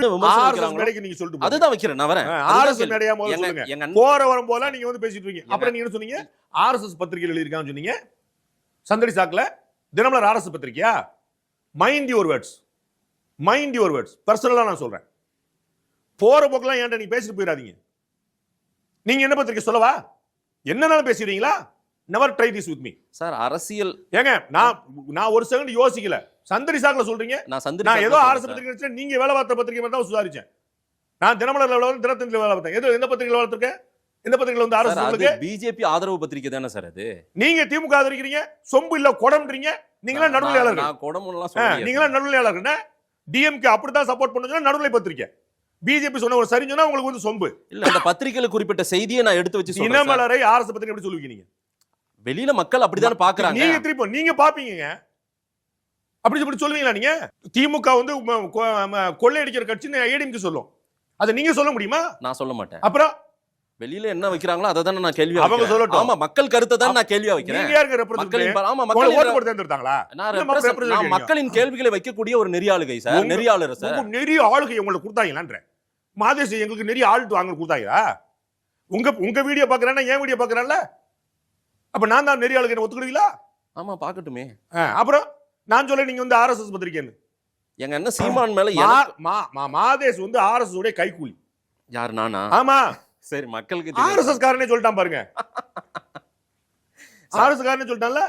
நீங்க சொல்லிட்டு அதுதான் வைக்கிறேன் நான் வரேன். ஆர்எஸ்எஸ் மேடையா முதல்ல சொல்லுங்க. போற வரும் போல நீங்க வந்து பேசிட்டு இருக்கீங்க. அப்புறம் நீங்க என்ன சொன்னீங்க? ஆர்எஸ்எஸ் பத்திரிகையில் எழுதிருக்கான்னு சொன்னீங்க. சந்தடி சாக்குல தினமலர் ஆர்எஸ்எஸ் பத்திரிகையா? Mind your words, mind your words. பர்சனலா நான் சொல்றேன். போற போக்கெல்லாம் ஏன்டா நீங்க பேசிட்டு போயிடாதீங்க. நீங்க என்ன பத்திரிக்கை சொல்லவா? என்னனாலும் பேசுறீங்களா? Never try this with me sir. அரசியல் ஏங்க நான் ஒரு செகண்ட் யோசிக்கல. சந்தடி சாக்குல சொல்றீங்க. நான் ஏதோ ஆர்எஸ்எஸ் பத்திரிக்கை நீங்க வேலை பார்த்த பத்திரிக்கை மட்டும் தான் சுதாரிச்சேன். நான் தினமலர்ல தினத்தந்தில வேலை பார்த்தேன். எந்த பத்திரிகையில வேலை பார்த்திருக்கேன்? எந்த பத்திரிகையில வந்து ஆர்எஸ்எஸ் சொல்லுங்க. பிஜேபி ஆதரவு பத்திரிக்கை தானே சார் அது. நீங்க திமுக ஆதரிக்கிறீங்க. சொம்பு இல்ல கொடம்ன்றீங்க. நீங்களா நடுநிலையாளர்கள். நான் கொடம்லாம் சொல்றேன். நீங்களா நடுநிலையாளர்கள். டிஎம்கே அப்படிதான் சப்போர்ட் பண்ணுங்க. நடுநிலை பத்திரிக்கை. பிஜேபி சொன்ன ஒரு சரி சொன்னா உங்களுக்கு வந்து சொம்பு இல்ல. அந்த பத்திரிகையில குறிப்பிட்ட செய்தியை நான் எடுத்து வச்சு சொல்றேன். தினமலரை ஆர்எஸ்எஸ் பத்திரிகை எப்படி சொல்லுவீங்க நீங்க? வெளியில மக்கள் அப்படிதானே பாக்குறாங்க. நீங்க திருப்பி நீங்க பாப்பீங்க. அப்படி சொல்லுவீங்களா நீங்க? திமுக வந்து கொள்ளையடிக்கிற கட்சின்னு ஏடிஎம்கே சொல்லும். அதை நீங்க சொல்ல முடியுமா? நான் சொல்ல மாட்டேன். அப்புறம் வெளியில என்ன வைக்கிறாங்களோ அதை தானே நான் கேள்வியா அவங்க சொல்லட்டும். ஆமா, மக்கள் கருத்தை தான் நான் கேள்வியா வைக்கிறேன். நீங்க யாருக்கு ரெப்ரசன்ட்? ஆமா, மக்கள் ஓட்டு போட்டு தேர்ந்தெடுத்தாங்களா? நான் மக்களின் கேள்விகளை வைக்கக்கூடிய ஒரு நெறியாளுகை சார். நெறியாளர் சார். உங்க நெறிய ஆளுகை உங்களுக்கு கொடுத்தாங்களான்ற மாதேஷ் எங்களுக்கு நெறிய ஆளுட்டு வாங்க கொடுத்தாங்களா? உங்க வீடியோ பாக்குறேன்னா என் வீடியோ பாக்குறேன்ல. அப்ப நான் தான் நெறியாளுகை ஒத்துக்கிடுவீங்களா? ஆமா, பாக்கட்டுமே. அப்புறம் நான் சொல்ல நீங்க வந்து ஆர்எஸ்எஸ் பத்திரிக்கைன்னு எங்க என்ன சீமான் மேல மாதேஷ் வந்து ஆர்எஸ்எஸ் உடைய கைக்கூலி. யார்? நானா? ஆமா. சரி, மக்களுக்கு ஆர்எஸ்எஸ் காரனே சொல்லிட்டான் பாருங்க. ஆர்எஸ்எஸ் காரனே சொல்லிட்டான்ல.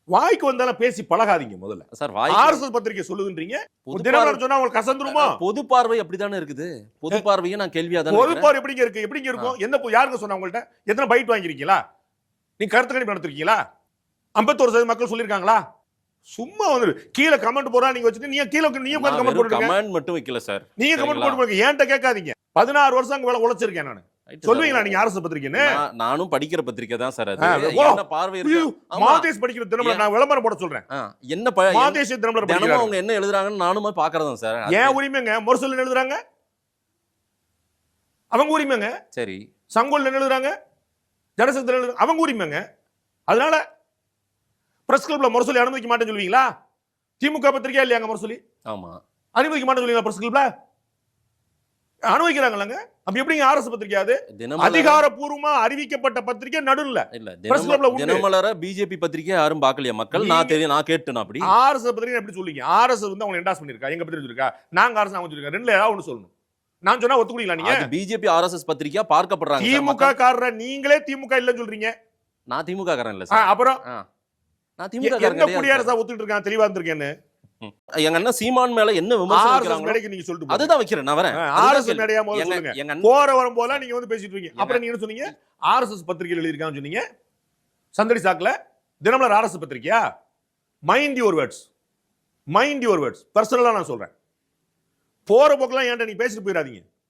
வாய்க்கு வந்தாலும் பேசி பழகாதீங்க முதல்ல சார். ஆர்எஸ்எஸ் பத்திரிகை சொல்லுதுன்றீங்க. தினமலர் சொன்னா உங்களுக்கு கசந்துருமா? பொது பார்வை அப்படிதானே இருக்குது. பொது பார்வையை நான் கேள்வியா தான். பொது பார்வை எப்படிங்க இருக்கு? எப்படிங்க இருக்கும்? எந்த யாருக்கு சொன்னா உங்கள்ட்ட? எத்தனை பைட் வாங்கிருக்கீங்களா? நீங்க கருத்து கணிப்பு நடத்திருக்கீங்களா? 51% மக்கள் சொல்லிருக்காங்களா? சும்மா வந்து கீழே கமெண்ட் போறா நீங்க வச்சுட்டு நீங்க கீழே நீங்க கமெண்ட் போடுங்க. கமெண்ட் மட்டும் வைக்கல சார். நீங்க கமெண்ட் போடுங்க. ஏன்ட்ட கேட்காதீங்க. 16 வருஷம் அங்க வேலை உழைச்சிருக்கேன் நான். சொல்லுவீங்களா நீங்க ஆர்எஸ்எஸ் பத்திரிக்கைன்னு? நானும் படிக்கிற பத்திரிக்கை தான் சார் அது. என்ன பார்வை இருக்கு? மாதேஷ் படிக்கிற தினமலர் நான் விளம்பரம் போட சொல்றேன். என்ன மாதேஷ் தினமலர் படிக்கிறாங்க. அவங்க என்ன எழுதுறாங்கன்னு நானும் போய் பார்க்கறேன் சார். ஏன் உரிமைங்க? முரசொலி எழுதுறாங்க. அவங்க உரிமைங்க. சரி. சங்கோல் எழுதுறாங்க. ஜனசக்தி எழுதுறாங்க. அவங்க உரிமைங்க. அதனால பிரஸ் கிளப்ல முரசொலி அனுமதிக்க மாட்டேன்னு சொல்லுவீங்களா? திமுக பத்திரிக்கை இல்லையாங்க முரசொலி? ஆமா. அனுமதிக்க மாட்டேன்னு சொல்லுவீங்களா? பிரஸ் கிளப்ல அனுமதிக்கிறாங்களாங்க. அப்ப எப்படிங்க ஆர்எஸ் பத்திரிக்கை? அது அதிகாரப்பூர்வமா அறிவிக்கப்பட்ட பத்திரிக்கை. நடுவுல இல்ல. தினமலர பிஜேபி பத்திரிக்கை யாரும் பார்க்கலையா மக்கள்? நான் கேட்டேன். அப்படி ஆர்எஸ் பத்திரிக்கை எப்படி சொல்லுவீங்க? ஆர்எஸ் வந்து அவங்க என்டாஸ் பண்ணிருக்கா? எங்க பத்திரிக்கை இருக்கா? நாங்க ஆர்எஸ் அவங்க சொல்லிருக்கா? ரெண்டுல ஏதாவது ஒன்னு சொல்லணும். நான் சொன்னா ஒத்துக்குறீங்களா நீங்க? BJP RS பத்திரிக்கையா பார்க்கப்படுறாங்க. திமுக காரர நீங்களே திமுக இல்லன்னு சொல்றீங்க. நான் திமுக காரன் இல்ல சார். அப்புறம் நான் திமுக காரன் என்ன குடியரசா ஒத்துக்கிட்டு இருக்கான்? தெளிவா இருந்திருக்கேன்னு எங்க அண்ணா சீமான் மேல என்ன விமர்சனம் நீங்க சொல்லிட்டு அதுதான் வைக்கிறேன் நான் வரேன். ஆர்எஸ்எஸ் மேடையா முதல்ல சொல்லுங்க. போற வரும் போல நீங்க வந்து பேசிட்டு இருக்கீங்க. அப்புறம் நீங்க என்ன சொன்னீங்க? ஆர்எஸ்எஸ் பத்திரிகையில் எழுதிருக்கான்னு சொன்னீங்க. சந்தடி சாக்குல தினமலர் ஆர்எஸ்எஸ் பத்திரிகையா? Mind your words, mind your words. பர்சனலா நான் சொல்றேன். போற போக்கெல்லாம் ஏன்டா நீங்க பேசிட்டு போயிடாதீங்க.